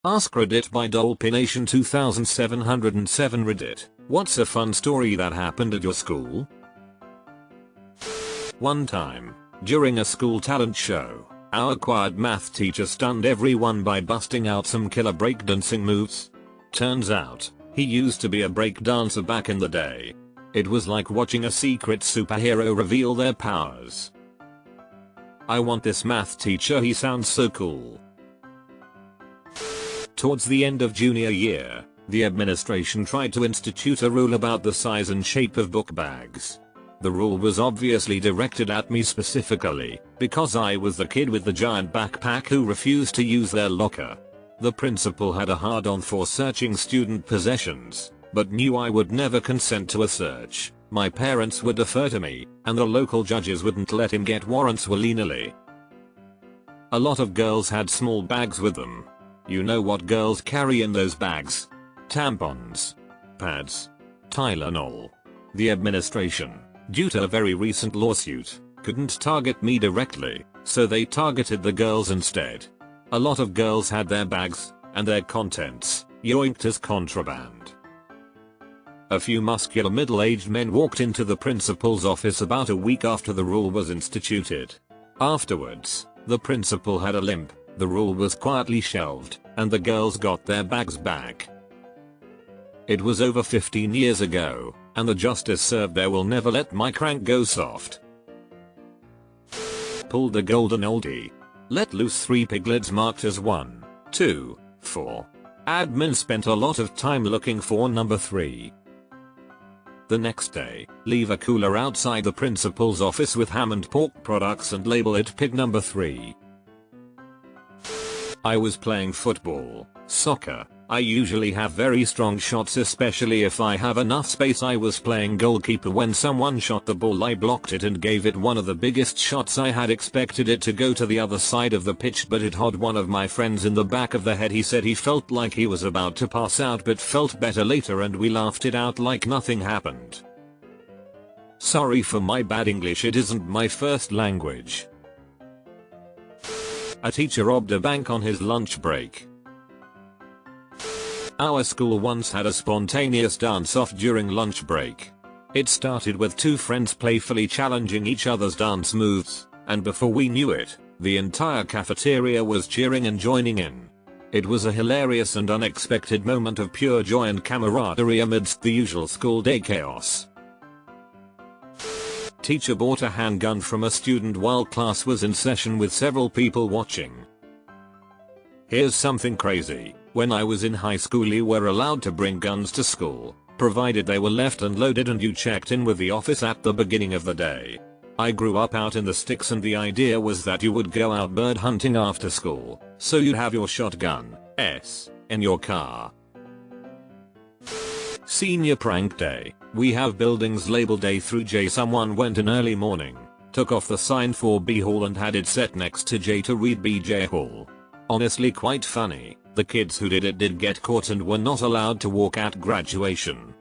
AskReddit by Dolphination 2707 Reddit. What's a fun story that happened at your school? One time, during a school talent show, our acquired math teacher stunned everyone by busting out some killer breakdancing moves. Turns out, he used to be a breakdancer back in the day. It was like watching a secret superhero reveal their powers. I want this math teacher, he sounds so cool. Towards the end of junior year, the administration tried to institute a rule about the size and shape of book bags. The rule was obviously directed at me specifically, because I was the kid with the giant backpack who refused to use their locker. The principal had a hard-on for searching student possessions, but knew I would never consent to a search. My parents would defer to me, and the local judges wouldn't let him get warrants willy-nilly. A lot of girls had small bags with them. You know what girls carry in those bags? Tampons, pads, Tylenol. The administration, due to a very recent lawsuit, couldn't target me directly, so they targeted the girls instead. A lot of girls had their bags, and their contents, yoinked as contraband. A few muscular middle-aged men walked into the principal's office about a week after the rule was instituted. Afterwards, the principal had a limp, the rule was quietly shelved, and the girls got their bags back. It was over 15 years ago, and the justice served there will never let my crank go soft. Pulled the golden oldie. Let loose 3 piglets marked as 1, 2, 4. Admin spent a lot of time looking for number 3. The next day, leave a cooler outside the principal's office with ham and pork products and label it pig number 3. I was playing football, soccer. I usually have very strong shots, especially if I have enough space. I was playing goalkeeper when someone shot the ball. I blocked it and gave it one of the biggest shots. I had expected it to go to the other side of the pitch, but it hit one of my friends in the back of the head. He said he felt like he was about to pass out but felt better later, and we laughed it out like nothing happened. Sorry for my bad English, it isn't my first language. A teacher robbed a bank on his lunch break. Our school once had a spontaneous dance-off during lunch break. It started with 2 friends playfully challenging each other's dance moves, and before we knew it, the entire cafeteria was cheering and joining in. It was a hilarious and unexpected moment of pure joy and camaraderie amidst the usual school day chaos. Teacher bought a handgun from a student while class was in session with several people watching. Here's something crazy. When I was in high school, you were allowed to bring guns to school, provided they were left unloaded and you checked in with the office at the beginning of the day. I grew up out in the sticks, and the idea was that you would go out bird hunting after school, so you'd have your shotgun, in your car. Senior prank day. We have buildings labeled A through J. Someone went in early morning, took off the sign for B Hall and had it set next to J to read BJ Hall. Honestly quite funny. The kids who did it did get caught and were not allowed to walk at graduation.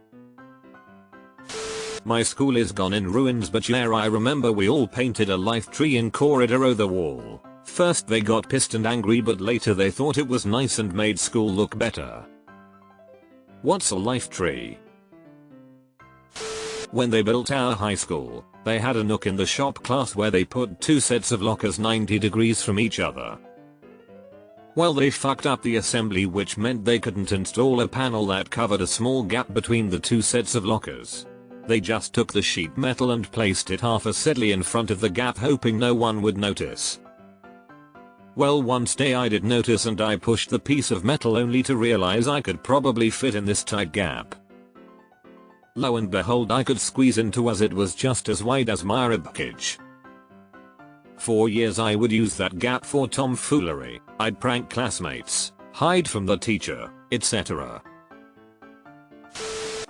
My school is gone in ruins, but yeah, I remember we all painted a life tree in corridor o' the wall. First they got pissed and angry, but later they thought it was nice and made school look better. What's a life tree? When they built our high school, they had a nook in the shop class where they put 2 sets of lockers 90 degrees from each other. Well, they fucked up the assembly, which meant they couldn't install a panel that covered a small gap between the 2 sets of lockers. They just took the sheet metal and placed it half a setly in front of the gap, hoping no one would notice. Well, one day I did notice and I pushed the piece of metal only to realize I could probably fit in this tight gap. Lo and behold, I could squeeze into as it was just as wide as my ribcage. For years I would use that gap for tomfoolery. I'd prank classmates, hide from the teacher, etc.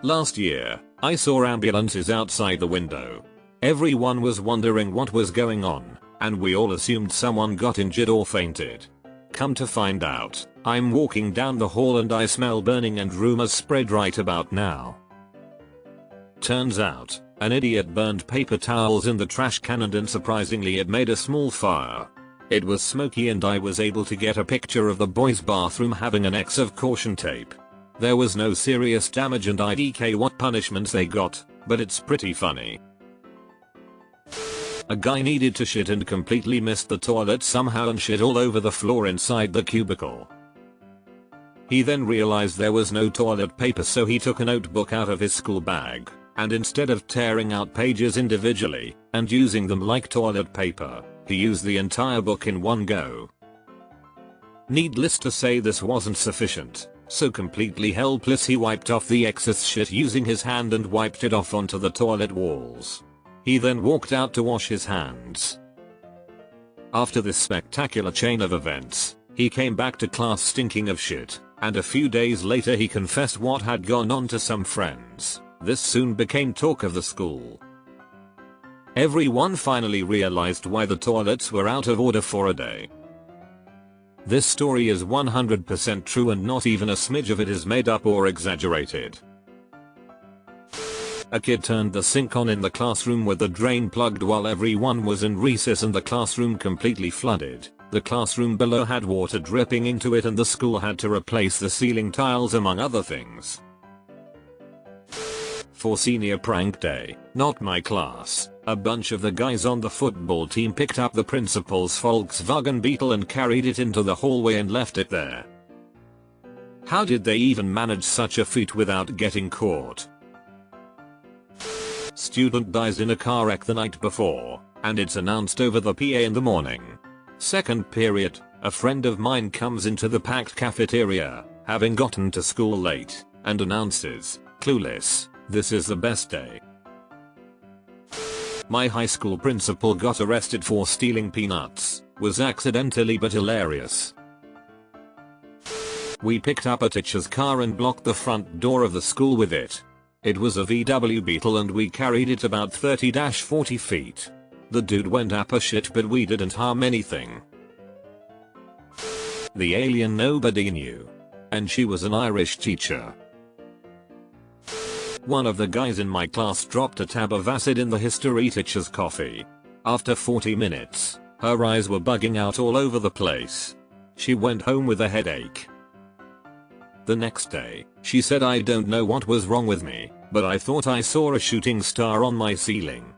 Last year, I saw ambulances outside the window. Everyone was wondering what was going on, and we all assumed someone got injured or fainted. Come to find out, I'm walking down the hall and I smell burning, and rumors spread right about now. Turns out, an idiot burned paper towels in the trash can, and unsurprisingly it made a small fire. It was smoky and I was able to get a picture of the boys' bathroom having an X of caution tape. There was no serious damage and IDK what punishments they got, but it's pretty funny. A guy needed to shit and completely missed the toilet somehow and shit all over the floor inside the cubicle. He then realized there was no toilet paper, so he took a notebook out of his school bag, and instead of tearing out pages individually and using them like toilet paper, he used the entire book in one go. Needless to say, this wasn't sufficient, so completely helpless he wiped off the excess shit using his hand and wiped it off onto the toilet walls. He then walked out to wash his hands. After this spectacular chain of events, he came back to class stinking of shit, and a few days later he confessed what had gone on to some friends. This soon became talk of the school. Everyone finally realized why the toilets were out of order for a day. This story is 100% true and not even a smidge of it is made up or exaggerated. A kid turned the sink on in the classroom with the drain plugged while everyone was in recess and the classroom completely flooded. The classroom below had water dripping into it and the school had to replace the ceiling tiles among other things. For senior prank day, not my class, a bunch of the guys on the football team picked up the principal's Volkswagen Beetle and carried it into the hallway and left it there. How did they even manage such a feat without getting caught? Student dies in a car wreck the night before, and it's announced over the PA in the morning. Second period, a friend of mine comes into the packed cafeteria, having gotten to school late, and announces, clueless, "This is the best day." My high school principal got arrested for stealing peanuts. Was accidentally but hilarious. We picked up a teacher's car and blocked the front door of the school with it. It was a VW Beetle and we carried it about 30-40 feet. The dude went apeshit but we didn't harm anything. The alien nobody knew. And she was an Irish teacher. One of the guys in my class dropped a tab of acid in the history teacher's coffee. After 40 minutes, her eyes were bugging out all over the place. She went home with a headache. The next day, she said, "I don't know what was wrong with me, but I thought I saw a shooting star on my ceiling."